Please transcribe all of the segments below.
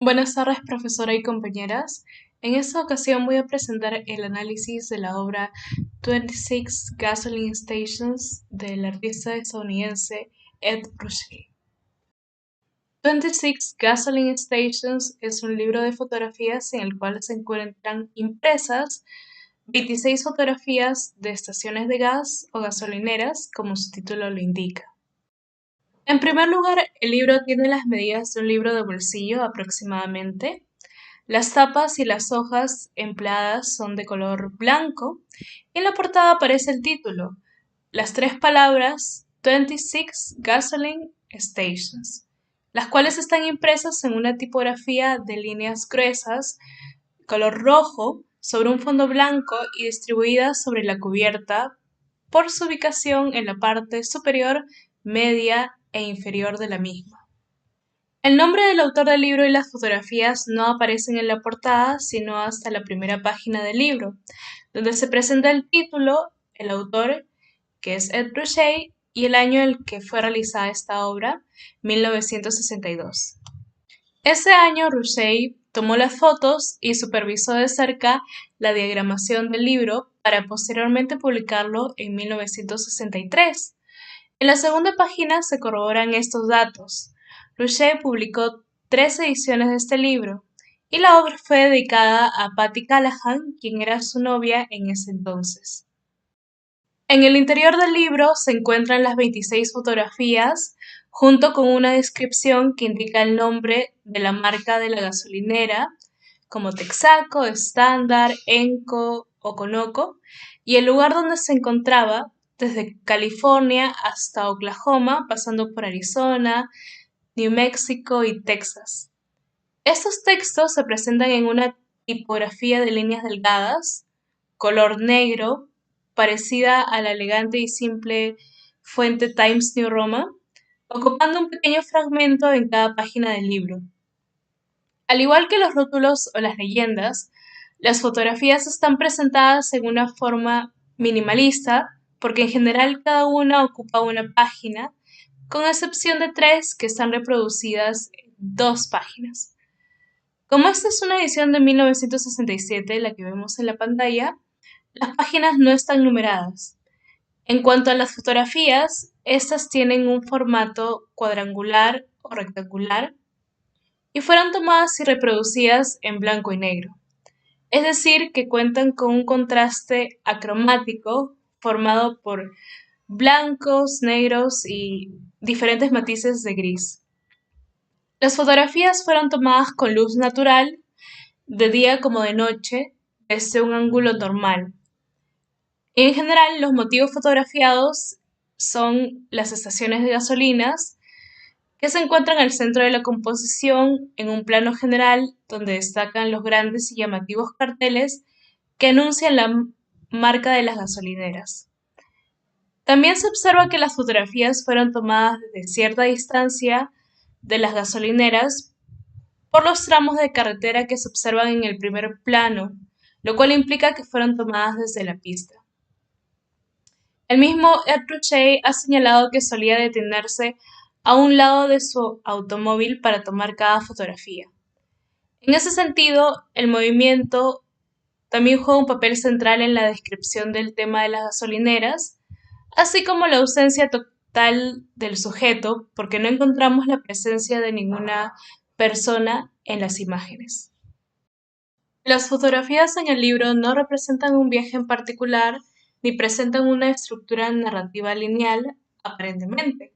Buenas tardes, profesora y compañeras. En esta ocasión voy a presentar el análisis de la obra 26 Gasoline Stations del artista estadounidense Ed Ruscha. 26 Gasoline Stations es un libro de fotografías en el cual se encuentran impresas 26 fotografías de estaciones de gas o gasolineras, como su título lo indica. En primer lugar, el libro tiene las medidas de un libro de bolsillo aproximadamente. Las tapas y las hojas empleadas son de color blanco y en la portada aparece el título, las tres palabras 26 Gasoline Stations, las cuales están impresas en una tipografía de líneas gruesas, color rojo, sobre un fondo blanco y distribuidas sobre la cubierta por su ubicación en la parte superior, media e inferior de la misma. El nombre del autor del libro y las fotografías no aparecen en la portada, sino hasta la primera página del libro, donde se presenta el título, el autor, que es Ed Ruscha, y el año en el que fue realizada esta obra, 1962. Ese año Ruscha tomó las fotos y supervisó de cerca la diagramación del libro para posteriormente publicarlo en 1963. En la segunda página se corroboran estos datos. Ruscha publicó 3 ediciones de este libro, y la obra fue dedicada a Patti Callahan, quien era su novia en ese entonces. En el interior del libro se encuentran las 26 fotografías, junto con una descripción que indica el nombre de la marca de la gasolinera, como Texaco, Standard, Enco o Conoco, y el lugar donde se encontraba, desde California hasta Oklahoma, pasando por Arizona, New Mexico y Texas. Estos textos se presentan en una tipografía de líneas delgadas, color negro, parecida a la elegante y simple fuente Times New Roman, ocupando un pequeño fragmento en cada página del libro. Al igual que los rótulos o las leyendas, las fotografías están presentadas en una forma minimalista, porque en general cada una ocupa una página, con excepción de 3 que están reproducidas en 2 páginas. Como esta es una edición de 1967, la que vemos en la pantalla, las páginas no están numeradas. En cuanto a las fotografías, estas tienen un formato cuadrangular o rectangular y fueron tomadas y reproducidas en blanco y negro. Es decir, que cuentan con un contraste acromático formado por blancos, negros y diferentes matices de gris. Las fotografías fueron tomadas con luz natural, de día como de noche, desde un ángulo normal. En general, los motivos fotografiados son las estaciones de gasolinas, que se encuentran al centro de la composición en un plano general donde destacan los grandes y llamativos carteles que anuncian la marca de las gasolineras. También se observa que las fotografías fueron tomadas desde cierta distancia de las gasolineras por los tramos de carretera que se observan en el primer plano, lo cual implica que fueron tomadas desde la pista. El mismo Ed Ruscha ha señalado que solía detenerse a un lado de su automóvil para tomar cada fotografía. En ese sentido, el movimiento también juega un papel central en la descripción del tema de las gasolineras, así como la ausencia total del sujeto, porque no encontramos la presencia de ninguna persona en las imágenes. Las fotografías en el libro no representan un viaje en particular ni presentan una estructura narrativa lineal, aparentemente.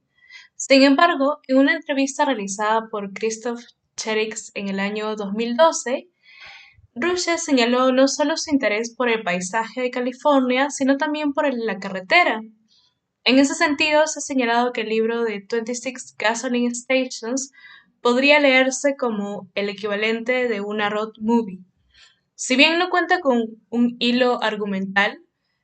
Sin embargo, en una entrevista realizada por Christoph Cherix en el año 2012, Ruscha señaló no solo su interés por el paisaje de California, sino también por la carretera. En ese sentido, se ha señalado que el libro de 26 Gasoline Stations podría leerse como el equivalente de una road movie. Si bien no cuenta con un hilo argumental,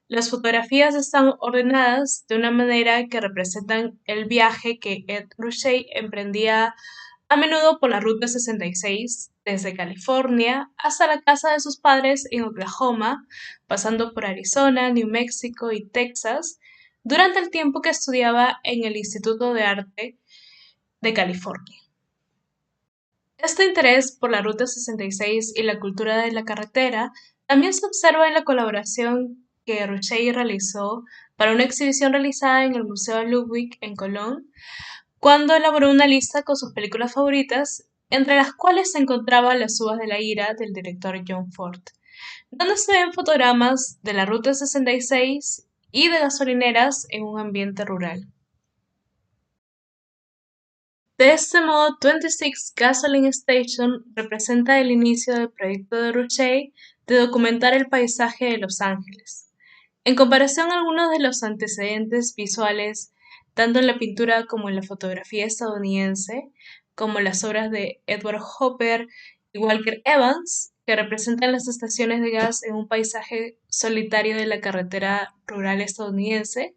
las fotografías están ordenadas de una manera que representan el viaje que Ed Ruscha emprendía a menudo por la Ruta 66, desde California hasta la casa de sus padres en Oklahoma, pasando por Arizona, New Mexico y Texas, durante el tiempo que estudiaba en el Instituto de Arte de California. Este interés por la Ruta 66 y la cultura de la carretera también se observa en la colaboración que Ruchey realizó para una exhibición realizada en el Museo Ludwig en Colón, cuando elaboró una lista con sus películas favoritas, entre las cuales se encontraban Las uvas de la ira del director John Ford, donde se ven fotogramas de la Ruta 66 y de gasolineras en un ambiente rural. De este modo, 26 Gasoline Station representa el inicio del proyecto de Ruchey de documentar el paisaje de Los Ángeles. En comparación a algunos de los antecedentes visuales, tanto en la pintura como en la fotografía estadounidense, como las obras de Edward Hopper y Walker Evans, que representan las estaciones de gas en un paisaje solitario de la carretera rural estadounidense,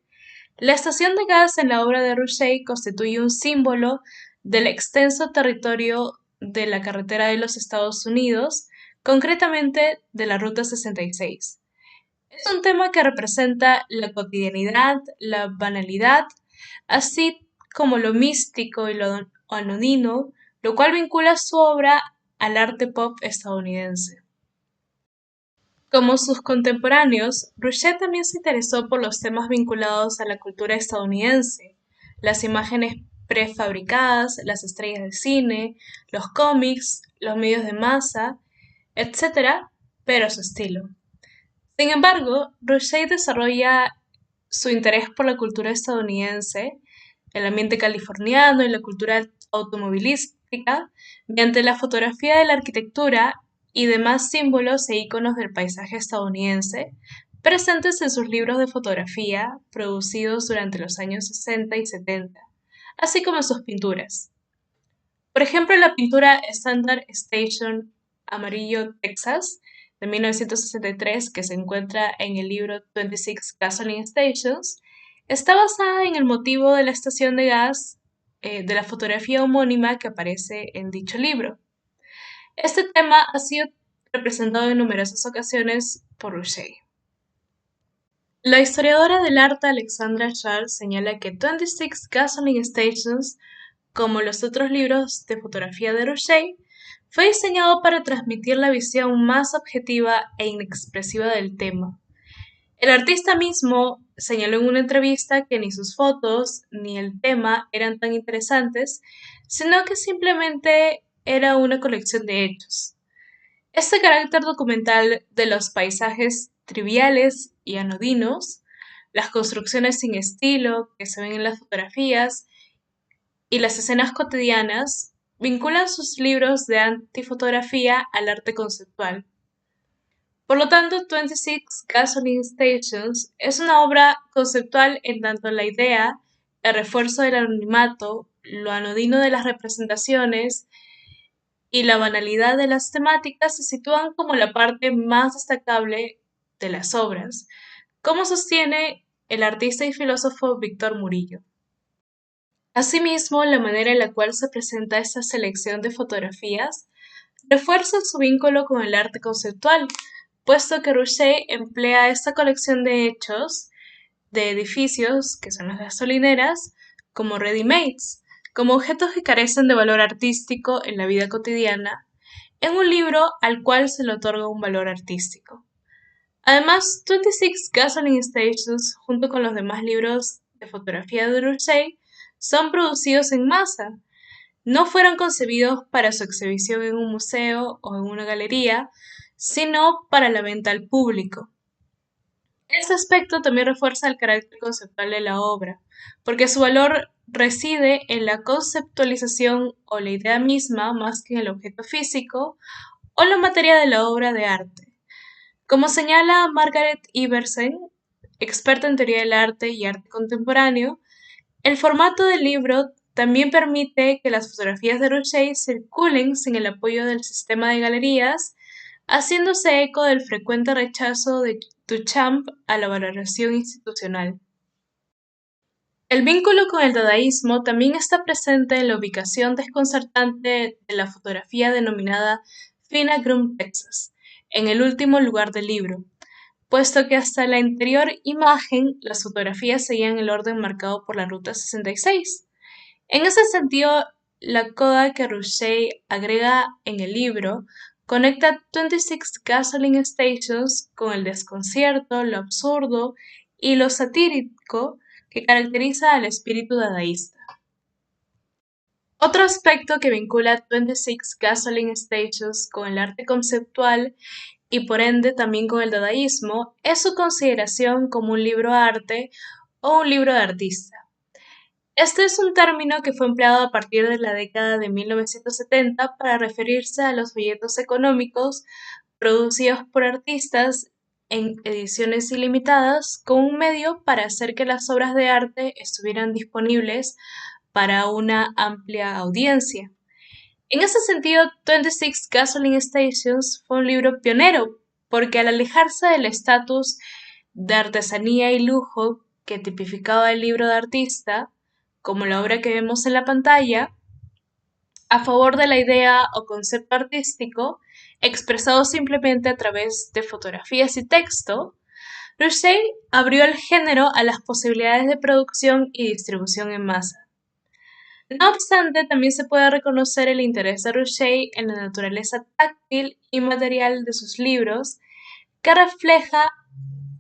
la estación de gas en la obra de Ruchey constituye un símbolo del extenso territorio de la carretera de los Estados Unidos, concretamente de la Ruta 66. Es un tema que representa la cotidianidad, la banalidad, así como lo místico y lo anodino, lo cual vincula su obra al arte pop estadounidense. Como sus contemporáneos, Ruchet también se interesó por los temas vinculados a la cultura estadounidense, las imágenes prefabricadas, las estrellas de cine, los cómics, los medios de masa, etc., pero a su estilo. Sin embargo, Ruchet desarrolla su interés por la cultura estadounidense, el ambiente californiano y la cultura automovilística mediante la fotografía de la arquitectura y demás símbolos e iconos del paisaje estadounidense presentes en sus libros de fotografía producidos durante los años 60 y 70, así como en sus pinturas. Por ejemplo, la pintura Standard Station Amarillo, Texas, de 1963, que se encuentra en el libro 26 Gasoline Stations, está basada en el motivo de la estación de gas de la fotografía homónima que aparece en dicho libro. Este tema ha sido representado en numerosas ocasiones por Ruchey. La historiadora del arte Alexandra Charles señala que 26 Gasoline Stations, como los otros libros de fotografía de Ruchey, fue diseñado para transmitir la visión más objetiva e inexpresiva del tema. El artista mismo señaló en una entrevista que ni sus fotos ni el tema eran tan interesantes, sino que simplemente era una colección de hechos. Este carácter documental de los paisajes triviales y anodinos, las construcciones sin estilo que se ven en las fotografías y las escenas cotidianas vinculan sus libros de antifotografía al arte conceptual. Por lo tanto, 26 Gasoline Stations es una obra conceptual en tanto la idea, el refuerzo del anonimato, lo anodino de las representaciones y la banalidad de las temáticas se sitúan como la parte más destacable de las obras, como sostiene el artista y filósofo Víctor Murillo. Asimismo, la manera en la cual se presenta esta selección de fotografías refuerza su vínculo con el arte conceptual, puesto que Ruchey emplea esta colección de hechos de edificios, que son las gasolineras, como ready-mades, como objetos que carecen de valor artístico en la vida cotidiana, en un libro al cual se le otorga un valor artístico. Además, 26 Gasoline Stations, junto con los demás libros de fotografía de Ruchey, son producidos en masa. No fueron concebidos para su exhibición en un museo o en una galería, sino para la venta al público. Este aspecto también refuerza el carácter conceptual de la obra, porque su valor reside en la conceptualización o la idea misma más que en el objeto físico o la materia de la obra de arte. Como señala Margaret Iversen, experta en teoría del arte y arte contemporáneo, el formato del libro también permite que las fotografías de Ruchey circulen sin el apoyo del sistema de galerías, haciéndose eco del frecuente rechazo de Duchamp a la valoración institucional. El vínculo con el dadaísmo también está presente en la ubicación desconcertante de la fotografía denominada Fina Grum, Texas, en el último lugar del libro, puesto que hasta la anterior imagen las fotografías seguían el orden marcado por la Ruta 66. En ese sentido, la coda que Rushdie agrega en el libro conecta 26 Gasoline Stations con el desconcierto, lo absurdo y lo satírico que caracteriza al espíritu dadaísta. Otro aspecto que vincula 26 Gasoline Stations con el arte conceptual y por ende también con el dadaísmo es su consideración como un libro arte o un libro de artista. Este es un término que fue empleado a partir de la década de 1970 para referirse a los folletos económicos producidos por artistas en ediciones ilimitadas con un medio para hacer que las obras de arte estuvieran disponibles para una amplia audiencia. En ese sentido, 26 Gasoline Stations fue un libro pionero, porque al alejarse del estatus de artesanía y lujo que tipificaba el libro de artista, como la obra que vemos en la pantalla, a favor de la idea o concepto artístico, expresado simplemente a través de fotografías y texto, Rushdie abrió el género a las posibilidades de producción y distribución en masa. No obstante, también se puede reconocer el interés de Rushdie en la naturaleza táctil y material de sus libros, que refleja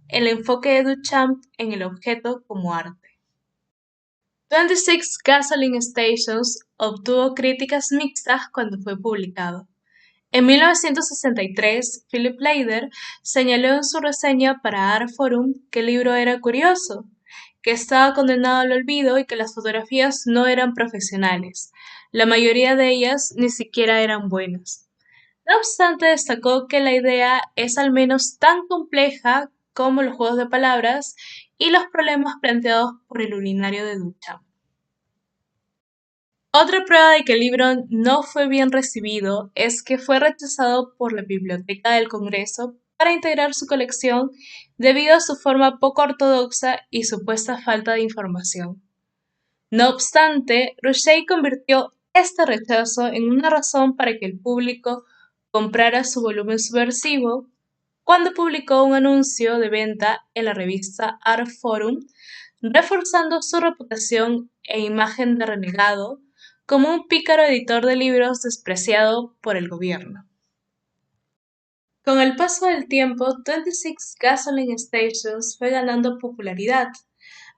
el enfoque de Duchamp en el objeto como arte. 26 Gasoline Stations obtuvo críticas mixtas cuando fue publicado. En 1963, Philip Leider señaló en su reseña para Art Forum que el libro era curioso, que estaba condenado al olvido y que las fotografías no eran profesionales. La mayoría de ellas ni siquiera eran buenas. No obstante, destacó que la idea es al menos tan compleja como los juegos de palabras y los problemas planteados por el urinario de Duchamp. Otra prueba de que el libro no fue bien recibido es que fue rechazado por la Biblioteca del Congreso para integrar su colección debido a su forma poco ortodoxa y supuesta falta de información. No obstante, Rushdie convirtió este rechazo en una razón para que el público comprara su volumen subversivo cuando publicó un anuncio de venta en la revista Art Forum, reforzando su reputación e imagen de renegado como un pícaro editor de libros despreciado por el gobierno. Con el paso del tiempo, 26 Gasoline Stations fue ganando popularidad,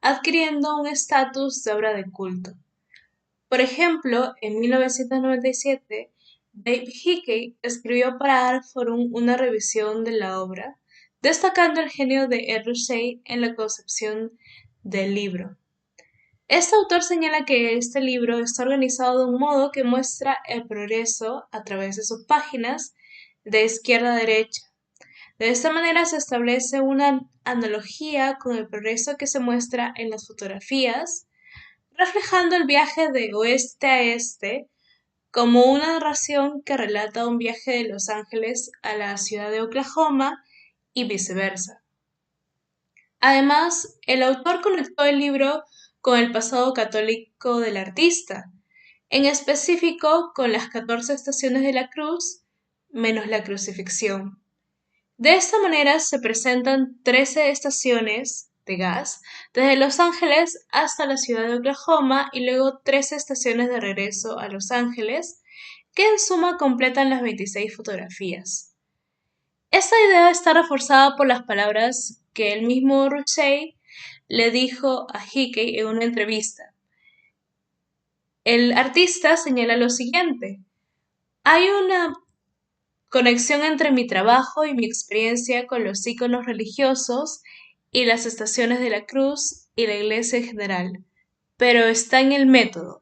adquiriendo un estatus de obra de culto. Por ejemplo, en 1997, Dave Hickey escribió para Art Forum una revisión de la obra, destacando el genio de Rushdie en la concepción del libro. Este autor señala que este libro está organizado de un modo que muestra el progreso a través de sus páginas de izquierda a derecha. De esta manera se establece una analogía con el progreso que se muestra en las fotografías, reflejando el viaje de oeste a este como una narración que relata un viaje de Los Ángeles a la ciudad de Oklahoma y viceversa. Además, el autor conectó el libro con el pasado católico del artista, en específico con las 14 estaciones de la cruz, menos la crucifixión. De esta manera se presentan 13 estaciones de gas desde Los Ángeles hasta la ciudad de Oklahoma y luego 13 estaciones de regreso a Los Ángeles, que en suma completan las 26 fotografías. Esta idea está reforzada por las palabras que el mismo Rushdie le dijo a Hickey en una entrevista. El artista señala lo siguiente: hay una conexión entre mi trabajo y mi experiencia con los íconos religiosos y las estaciones de la cruz y la iglesia en general, pero está en el método.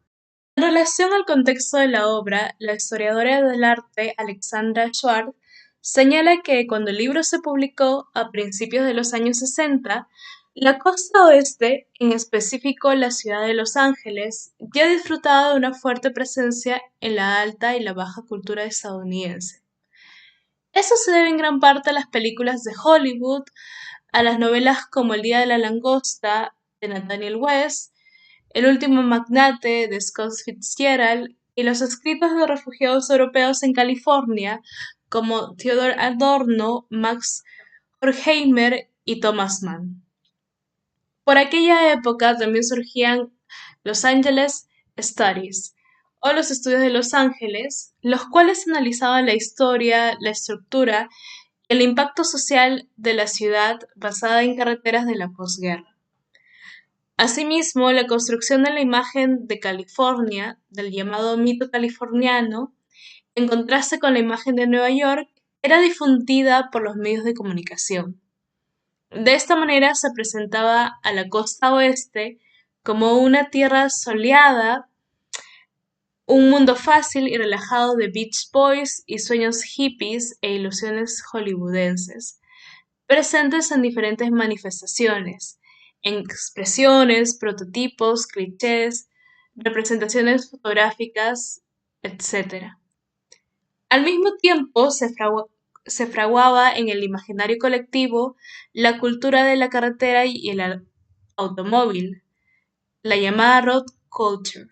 En relación al contexto de la obra, la historiadora del arte Alexandra Schwartz señala que cuando el libro se publicó a principios de los años 60, la costa oeste, en específico la ciudad de Los Ángeles, ya disfrutaba de una fuerte presencia en la alta y la baja cultura estadounidense. Eso se debe en gran parte a las películas de Hollywood, a las novelas como El Día de la Langosta de Nathaniel West, El último magnate de Scott Fitzgerald y los escritos de refugiados europeos en California como Theodor Adorno, Max Horkheimer y Thomas Mann. Por aquella época también surgían Los Angeles Studies, o los estudios de Los Ángeles, los cuales analizaban la historia, la estructura y el impacto social de la ciudad basada en carreteras de la posguerra. Asimismo, la construcción de la imagen de California, del llamado mito californiano, en contraste con la imagen de Nueva York, era difundida por los medios de comunicación. De esta manera se presentaba a la costa oeste como una tierra soleada, un mundo fácil y relajado de Beach Boys y sueños hippies e ilusiones hollywoodenses, presentes en diferentes manifestaciones, en expresiones, prototipos, clichés, representaciones fotográficas, etc. Al mismo tiempo se fraguaba en el imaginario colectivo la cultura de la carretera y el automóvil, la llamada road culture,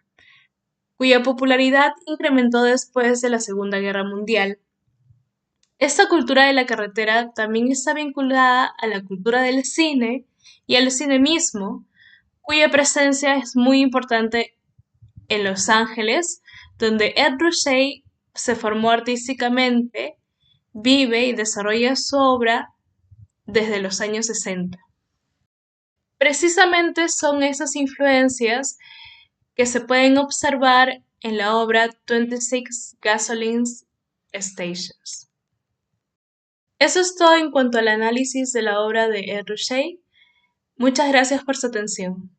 cuya popularidad incrementó después de la Segunda Guerra Mundial. Esta cultura de la carretera también está vinculada a la cultura del cine y al cine mismo, cuya presencia es muy importante en Los Ángeles, donde Ed Ruscha se formó artísticamente, vive y desarrolla su obra desde los años 60. Precisamente son esas influencias que se pueden observar en la obra 26 Gasoline Stations. Eso es todo en cuanto al análisis de la obra de Ed Ruscha. Muchas gracias por su atención.